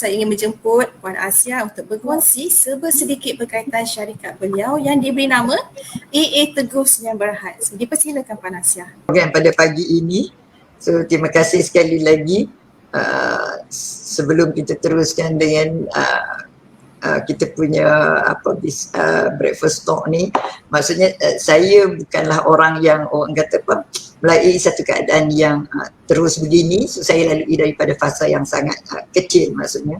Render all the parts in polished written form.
Saya ingin menjemput Puan Asia untuk berkongsi sedikit berkaitan syarikat beliau yang diberi nama AA Teguh Senyum Berhad. So, dipersilakan Puan Asia. Program pada pagi ini. So, terima kasih sekali lagi. Sebelum kita teruskan dengan kita punya breakfast talk ni, maksudnya saya bukanlah orang yang orang kata melalui satu keadaan yang terus begini. So, saya lalui daripada fasa yang sangat kecil maksudnya.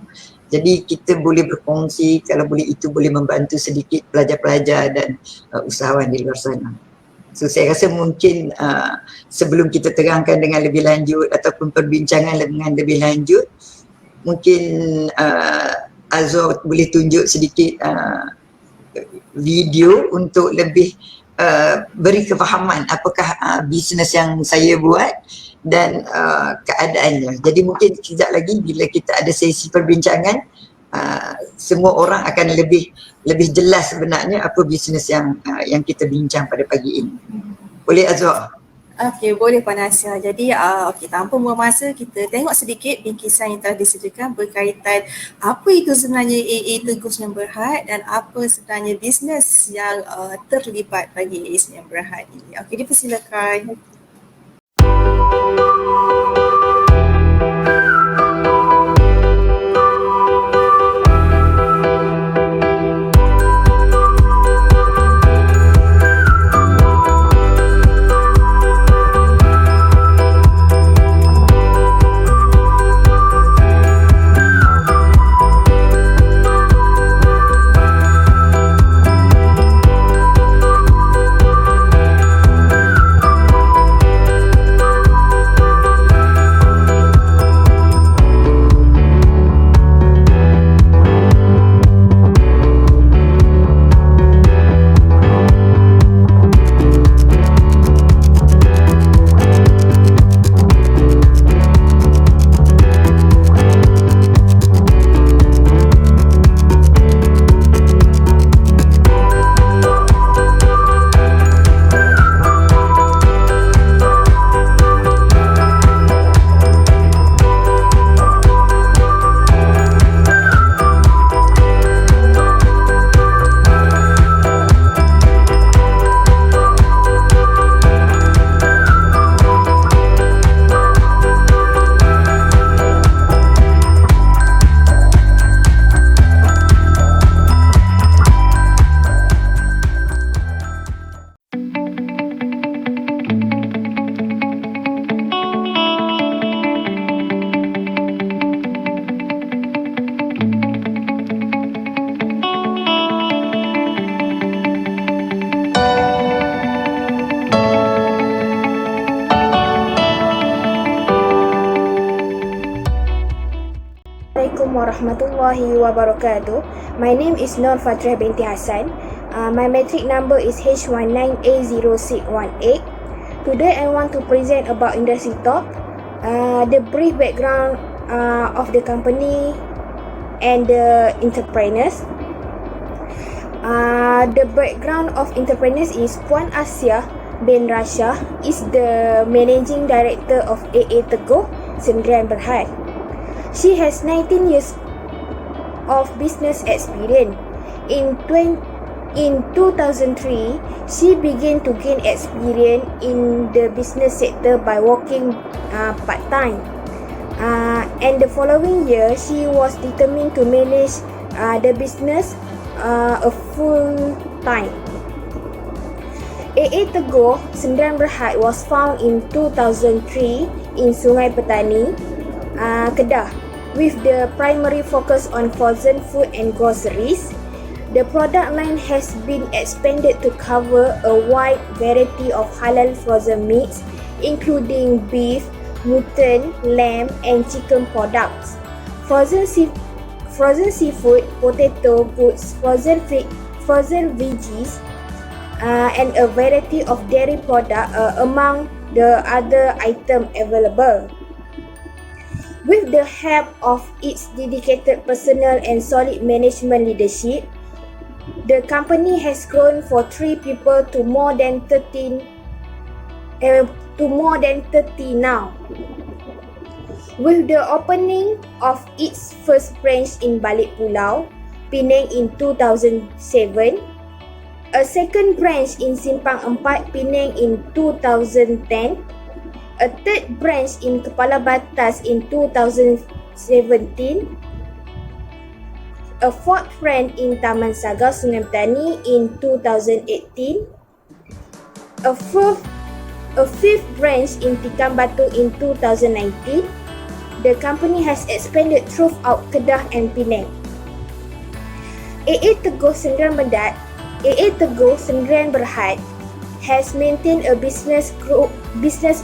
Jadi kita boleh berkongsi, kalau boleh itu boleh membantu sedikit pelajar-pelajar dan usahawan di luar sana. So saya rasa mungkin sebelum kita terangkan dengan lebih lanjut ataupun perbincangan dengan lebih lanjut, mungkin Azhar boleh tunjuk sedikit video untuk lebih beri kefahaman apakah bisnes yang saya buat dan keadaannya. Jadi mungkin sekejap lagi bila kita ada sesi perbincangan, semua orang akan lebih jelas sebenarnya apa bisnes yang kita bincang pada pagi ini. Boleh Azhar? Okey, boleh Puan Asia. Jadi tanpa buang masa, kita tengok sedikit bingkisan yang telah disediakan berkaitan apa itu sebenarnya AA Teguh Senyum Berhad dan apa sebenarnya bisnes yang terlibat bagi AA Senyum Berhad ini. Okey, dipersilakan. Assalamualaikum warahmatullahi wabarakatuh. My name is Nur Fatrah binti Hassan. My matric number is H19A0618. Today I want to present about industry talk, the brief background of the company and the entrepreneurs. The background of entrepreneurs is Puan Asia bin Rasha is the managing director of AA Teguh Senyum Berhad. She has 19 years of business experience. In 2003, she began to gain experience in the business sector by working part-time. And the following year, she was determined to manage the business a full-time. AA Teguh Senyum Berhad was found in 2003 in Sungai Petani, Kedah, with the primary focus on frozen food and groceries. The product line has been expanded to cover a wide variety of halal frozen meats, including beef, mutton, lamb, and chicken products, frozen seafood, potato goods, frozen veggies, and a variety of dairy products among the other items available. With the help of its dedicated personnel and solid management leadership, the company has grown from 3 people to more than 30 now. With the opening of its first branch in Balik Pulau, Penang in 2007, a second branch in Simpang Empat, Penang in 2010, a third branch in Kepala Batas in 2017, a fourth branch in Taman Sagar, Sungai Petani in 2018, a fifth branch in Tikam Batu in 2019. The company has expanded throughout Kedah and Penang. AA Teguh Sendirian Berhad has maintained a business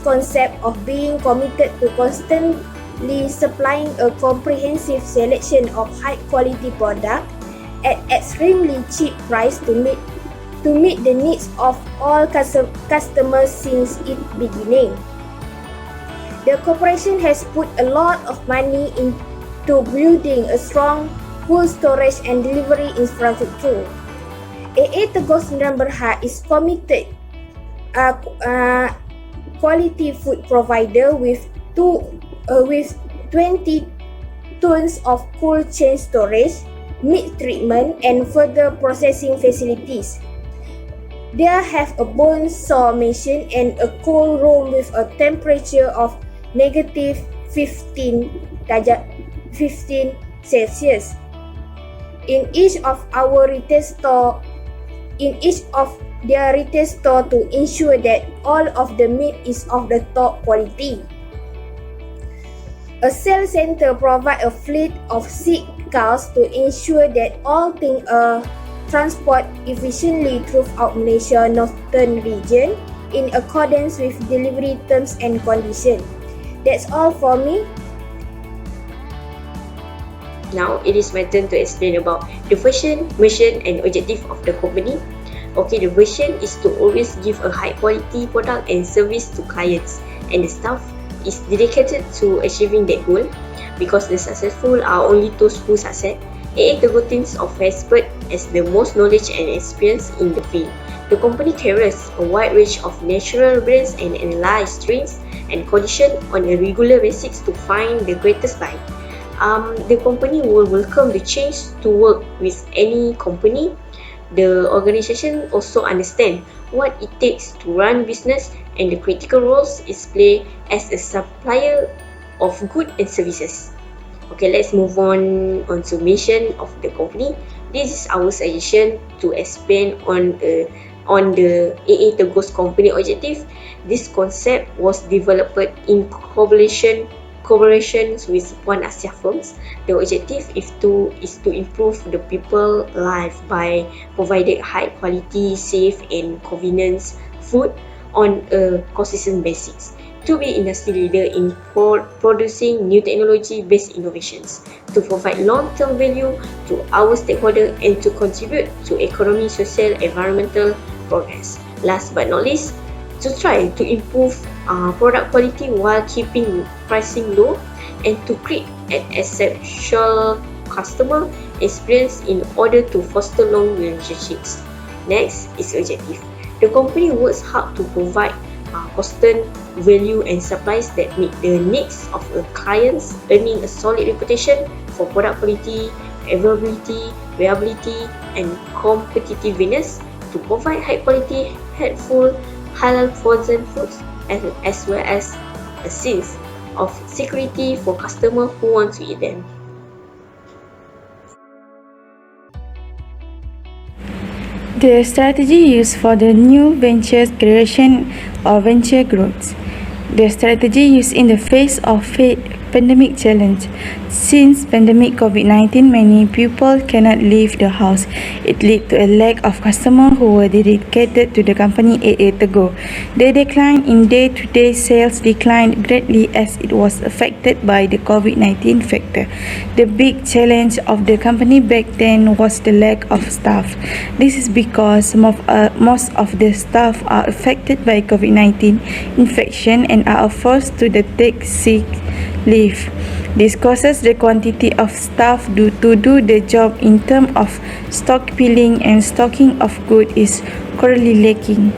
concept of being committed to constantly supplying a comprehensive selection of high quality product at extremely cheap price to meet the needs of all customers since its beginning. The corporation has put a lot of money into building a strong cold storage and delivery infrastructure. AA Teguh Sendirian Berhad is committed quality food provider with 20 tons of cold chain storage, meat treatment and further processing facilities. They have a bone saw machine and a cold room with a temperature of negative 15 Celsius. In each of their retail store to ensure that all of the meat is of the top quality. A sales center provides a fleet of 6 cars to ensure that all things are transported efficiently throughout Malaysia Northern region in accordance with delivery terms and conditions. That's all for me. Now it is my turn to explain about the vision, mission and objective of the company. Okay, the vision is to always give a high quality product and service to clients, and the staff is dedicated to achieving that goal, because the successful are only those who succeed. AA Teguh thinks of expert as the most knowledge and experience in the field. The company carries a wide range of natural brands and analyze strengths and condition on a regular basis to find the greatest buy. The company will welcome the change to work with any company. The organization also understand what it takes to run business and the critical roles it plays as a supplier of goods and services. Okay, let's move on to mission of the company. This is our suggestion to expand on the AA Teguh's company objective. This concept was developed in collaboration with One Asia firms. The objective is to improve the people life by providing high quality, safe and convenient food on a consistent basis. To be industry leader in producing new technology-based innovations, to provide long-term value to our stakeholders and to contribute to economic, social, environmental progress. Last but not least, to try to improve product quality while keeping pricing low, and to create an exceptional customer experience in order to foster long relationships. Next is objective. The company works hard to provide constant value and supplies that meet the needs of the clients, earning a solid reputation for product quality, availability, reliability and competitiveness, to provide high quality, healthful, halal frozen foods, as well as a sense of security for customers who want to eat them. The strategy used for the new venture creation or venture growth. The strategy used in the face of pandemic challenge. Since pandemic COVID-19, many people cannot leave the house. It led to a lack of customers who were dedicated to the company AA Teguh. The decline in day-to-day sales declined greatly as it was affected by the COVID-19 factor. The big challenge of the company back then was the lack of staff. This is because most of the staff are affected by COVID-19 infection and are forced to take sick leave. This causes the quantity of staff to do the job in terms of stockpiling and stocking of goods is currently lacking.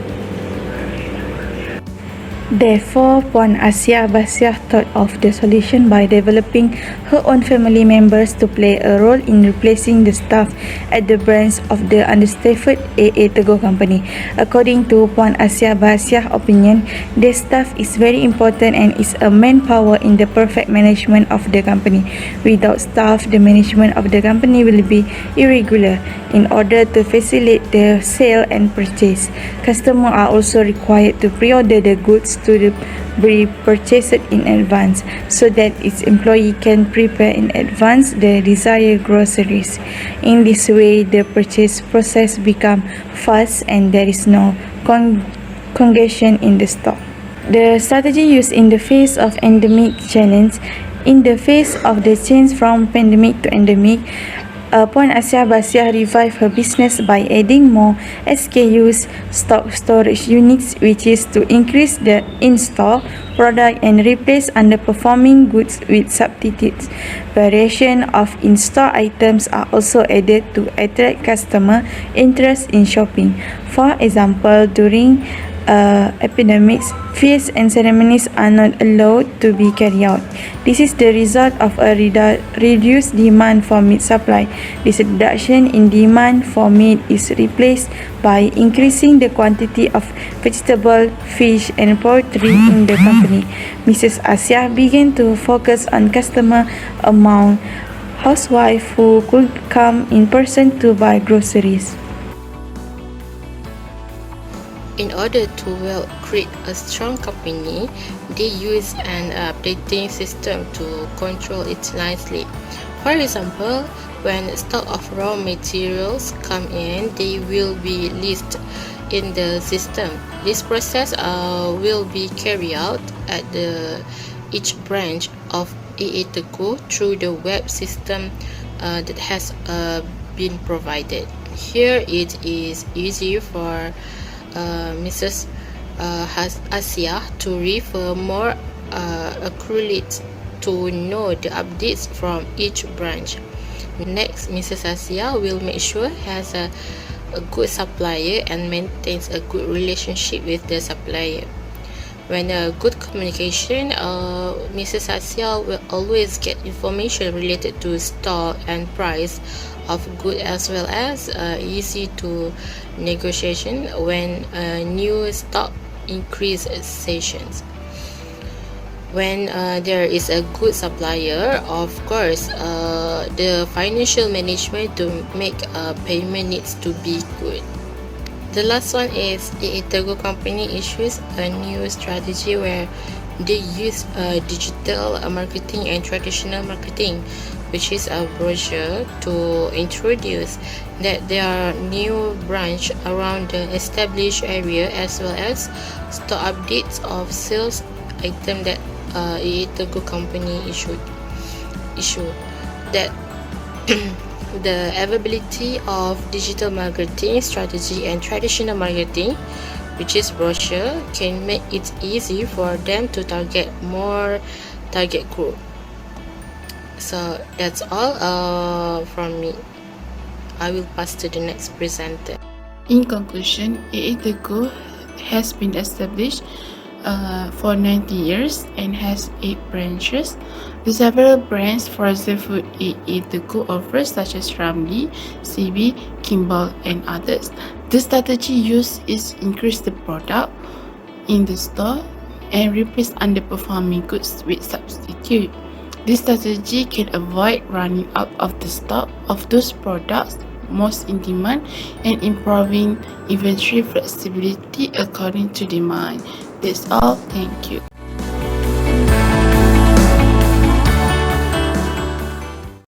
Therefore, Puan Asia Basiah thought of the solution by developing her own family members to play a role in replacing the staff at the branch of the understaffed AA Teguh Company. According to Puan Asia Basiah's opinion, the staff is very important and is a manpower in the perfect management of the company. Without staff, the management of the company will be irregular. In order to facilitate the sale and purchase, customers are also required to pre-order the goods to be purchased in advance so that its employee can prepare in advance the desired groceries. In this way, the purchase process becomes fast and there is no congestion in the stock. The strategy used in the face of endemic challenge. In the face of the change from pandemic to endemic, Puan Asia Basiah revived her business by adding more SKUs, stock storage units, which is to increase the in-store product and replace underperforming goods with substitutes. Variation of in-store items are also added to attract customer interest in shopping. For example, during epidemics, feasts and ceremonies are not allowed to be carried out. This is the result of a reduced demand for meat supply. This reduction in demand for meat is replaced by increasing the quantity of vegetable, fish and poultry in the company. Mrs. Asia began to focus on customer among housewives who could come in person to buy groceries. In order to create a strong company, they use an updating system to control it nicely. For example, when stock of raw materials come in, they will be listed in the system. This process will be carried out at each branch of AA Teguh through the web system that has been provided. Here it is easy for Mrs. Asia to refer more accurately to know the updates from each branch. Next, Mrs. Asia will make sure has a good supplier and maintains a good relationship with the supplier. When a good communication, Mrs. Asia will always get information related to stock and price of good as well as easy to negotiation when new stock increase sessions. When there is a good supplier, of course, the financial management to make payment needs to be good. The last one is AA Teguh Company issues a new strategy where they use digital marketing and traditional marketing, which is a brochure to introduce that there are new branch around the established area as well as store updates of sales item that AA Teguh Company issue that the availability of digital marketing strategy and traditional marketing, which is brochure, can make it easy for them to target more target group. So that's all from me. I will pass to the next presenter. In conclusion, AA Teguh has been established for 90 years and has 8 branches. The several brands for the food AA Teguh offers such as Ramly, CB, Kimball and others. The strategy used is increase the product in the store and replace underperforming goods with substitute. This strategy can avoid running out of the stock of those products most in demand and improving inventory flexibility according to demand. That's all. Thank you.